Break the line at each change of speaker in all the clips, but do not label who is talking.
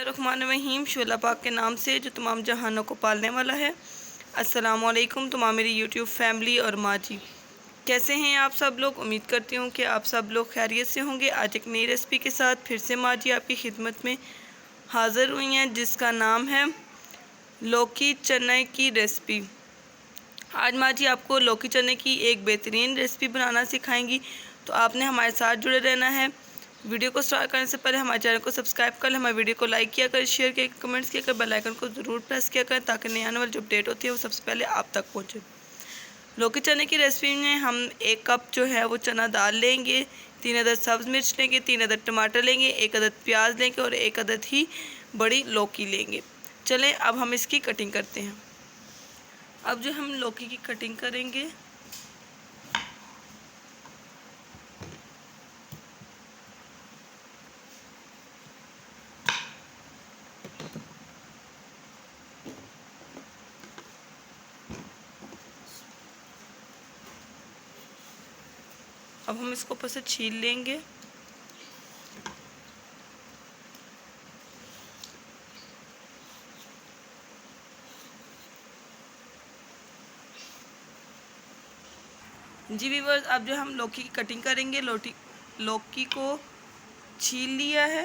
बिस्मिल्लाहिर्रहमानिर्रहीम। शोला पाक के नाम से जो तमाम जहानों को पालने वाला है। अस्सलाम वालेकुम तमाम मेरी यूट्यूब फैमिली और माँ जी, कैसे हैं आप सब लोग। उम्मीद करती हूँ कि आप सब लोग खैरियत से होंगे। आज एक नई रेसिपी के साथ फिर से माँ जी आपकी खिदमत में हाज़िर हुई हैं, जिसका नाम है लौकी चने की रेसिपी। आज माँ जी आपको लौकी चने की एक बेहतरीन रेसिपी बनाना सिखाएंगी, तो आपने हमारे साथ जुड़े रहना है। वीडियो को स्टार्ट करने से पहले हमारे चैनल को सब्सक्राइब कर लें, हमारे वीडियो को लाइक किया करें, शेयर किया, कमेंट्स किया करें, बेल आइकन को ज़रूर प्रेस किया करें ताकि नई आने वाली जो अपडेट होती है वो सबसे पहले आप तक पहुँचे। लौकी चने की रेसिपी में हम 1 कप जो है वो चना दाल लेंगे, 3 अदद सब्ज़ मिर्च लेंगे, 3 अदद टमाटर लेंगे, 1 अदद प्याज लेंगे और 1 अदद ही बड़ी लौकी लेंगे। चलें अब हम इसकी कटिंग करते हैं। अब जो हम लौकी की कटिंग करेंगे, अब हम इसको ऊपर से छील लेंगे। जी व्यूअर्स, अब जो हम लौकी की कटिंग करेंगे, लौकी को छील लिया है।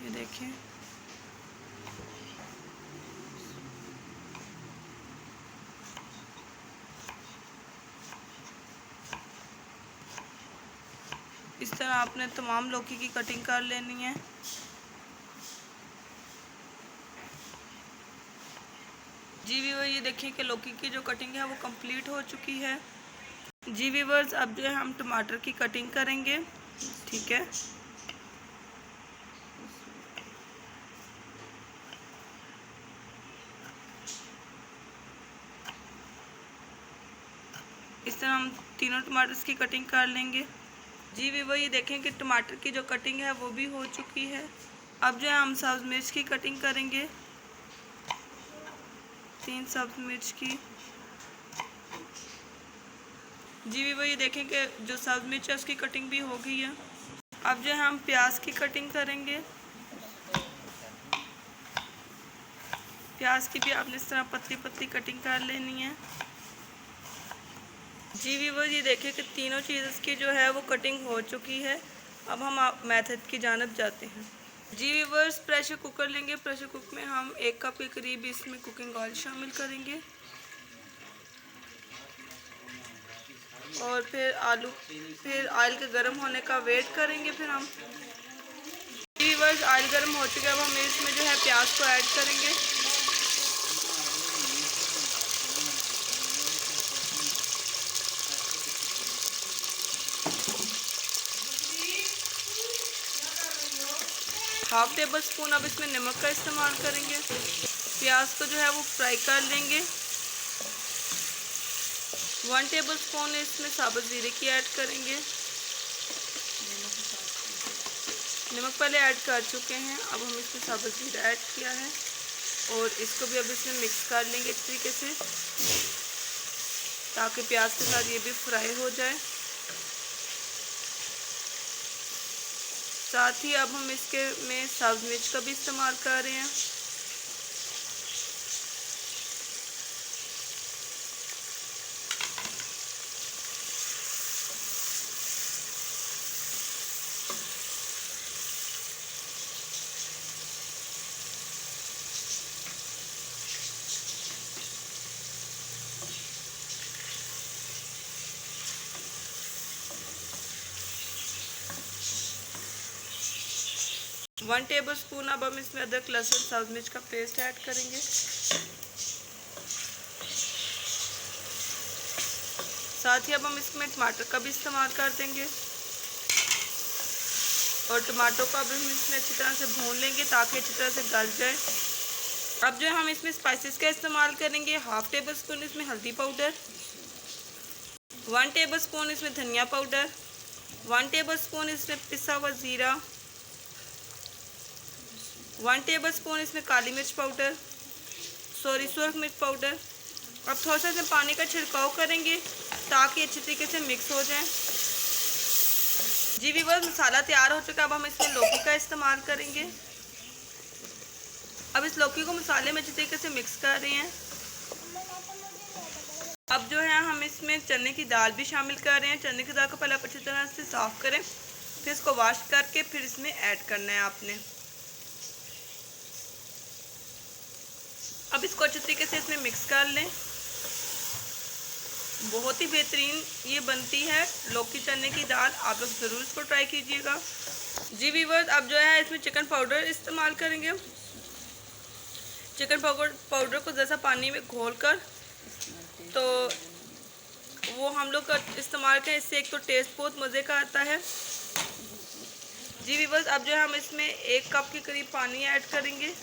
ये देखें, इस तरह आपने तमाम लौकी की कटिंग कर लेनी है। जी व्यूअर, ये देखिए कि लौकी की जो कटिंग है वो कंप्लीट हो चुकी है। जी व्यूअर्स, अब जो है हम टमाटर की कटिंग करेंगे। ठीक है, इस तरह हम तीनों टमाटर्स की कटिंग कर लेंगे। जी व्यूअर, ये देखें कि टमाटर की जो कटिंग है वो भी हो चुकी है। अब जो है हम सब्ज़ मिर्च की कटिंग करेंगे, 3 सब्ज़ मिर्च की। जी व्यूअर, ये देखें कि जो सब्ज़ मिर्च है उसकी कटिंग भी हो गई है। अब जो है हम प्याज की कटिंग करेंगे। प्याज की भी आपने इस तरह पतली पतली कटिंग कर लेनी है। जी व्यूअर, ये देखिए कि तीनों चीज़ की जो है वो कटिंग हो चुकी है। अब हम मेथड की जानब जाते हैं। जी व्यूअर्स, प्रेशर कुकर लेंगे। प्रेशर कुकर में हम 1 कप के करीब इसमें कुकिंग ऑयल शामिल करेंगे और फिर ऑयल के गर्म होने का वेट करेंगे। फिर हम जी व्यूअर्स, ऑयल गर्म हो चुका है। अब हम इसमें जो है प्याज को ऐड करेंगे। हाफ टेबल स्पून अब इसमें नमक का इस्तेमाल करेंगे। प्याज को जो है वो फ्राई कर लेंगे। 1 टेबल स्पून इसमें साबुत ज़ीरे की ऐड करेंगे। नमक पहले ऐड कर चुके हैं, अब हम इसमें साबुत ज़ीरा ऐड किया है और इसको भी अब इसमें मिक्स कर लेंगे इस तरीके से ताकि प्याज के साथ ये भी फ्राई हो जाए। साथ ही अब हम इसके में सब्ज़ मिर्च का भी इस्तेमाल कर रहे हैं। वन टेबल स्पून अब हम इसमें अदरक लहसुन सब्ज़ मिर्च का पेस्ट ऐड करेंगे। साथ ही अब हम इसमें टमाटर का भी इस्तेमाल कर देंगे और टमाटो को अब हम इसमें अच्छी तरह से भून लेंगे ताकि अच्छी तरह से गल जाए। अब जो है हम इसमें स्पाइसेस का इस्तेमाल करेंगे। हाफ टेबल स्पून इसमें हल्दी पाउडर, 1 टेबल स्पून इसमें धनिया पाउडर, 1 टेबल स्पून इसमें पिसा हुआ ज़ीरा, 1 टेबल स्पून इसमें काली मिर्च पाउडर, सुरख मिर्च पाउडर, अब थोड़ा सा इसमें पानी का छिड़काव करेंगे ताकि अच्छी तरीके से मिक्स हो जाए। जी व्यूअर्स, मसाला तैयार हो चुका है। अब हम इसमें लौकी का इस्तेमाल करेंगे। अब इस लौकी को मसाले में अच्छी तरीके से मिक्स कर रहे हैं। अब जो है हम इसमें चने की दाल भी शामिल कर रहे हैं। चने की दाल को पहले आप अच्छी तरह से साफ़ करें, फिर इसको वॉश करके फिर इसमें ऐड करना है आपने। अब इसको अच्छी तरीके से इसमें मिक्स कर लें। बहुत ही बेहतरीन ये बनती है लौकी चने की दाल, आप लोग ज़रूर इसको ट्राई कीजिएगा। जी व्यूअर्स, अब जो है इसमें चिकन पाउडर इस्तेमाल करेंगे। चिकन पाउडर को जैसा पानी में घोल कर तो वो हम लोग इस्तेमाल करें, इससे एक तो टेस्ट बहुत मज़े का आता है। जी व्यूअर्स, अब जो है हम इसमें 1 कप के करीब पानी ऐड करेंगे।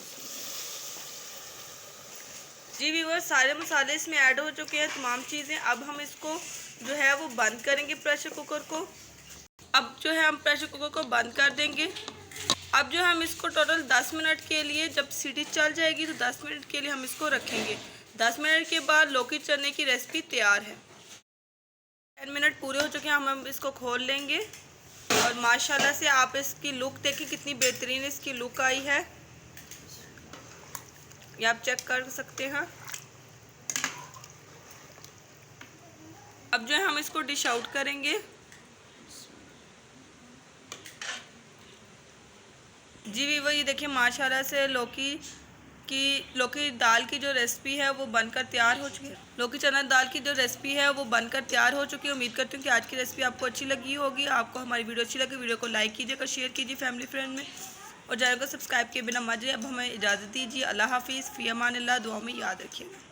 जी व्यूअर्स, सारे मसाले इसमें ऐड हो चुके हैं, तमाम चीज़ें। अब हम इसको जो है वो बंद करेंगे प्रेशर कुकर को। अब जो है हम प्रेशर कुकर को बंद कर देंगे। अब जो हम इसको टोटल 10 मिनट के लिए, जब सीटी चल जाएगी तो 10 मिनट के लिए हम इसको रखेंगे। 10 मिनट के बाद लौकी चने की रेसिपी तैयार है। 10 मिनट पूरे हो चुके हैं, हम इसको खोल लेंगे और माशाल्लाह से आप इसकी लुक देखिए कितनी बेहतरीन इसकी लुक आई है, ये आप चेक कर सकते हैं। अब जो है हम इसको डिश आउट करेंगे। जी वीवर, ये देखिए माशाल्लाह से लौकी दाल की जो रेसिपी है वो बनकर तैयार हो चुकी है। लौकी चना दाल की जो रेसिपी है वो बनकर तैयार हो चुकी है। उम्मीद करती हूँ कि आज की रेसिपी आपको अच्छी लगी होगी। आपको हमारी वीडियो अच्छी लगी, वीडियो को लाइक कीजिएगा, शेयर कीजिए फैमिली फ्रेंड में, और चैनल को सब्सक्राइब किए बिना मत जाइए। अब हमें इजाज़त दीजिए। अल्लाह हाफिज़, फ़ी अमान अल्लाह, दुआ में याद रखिएगा।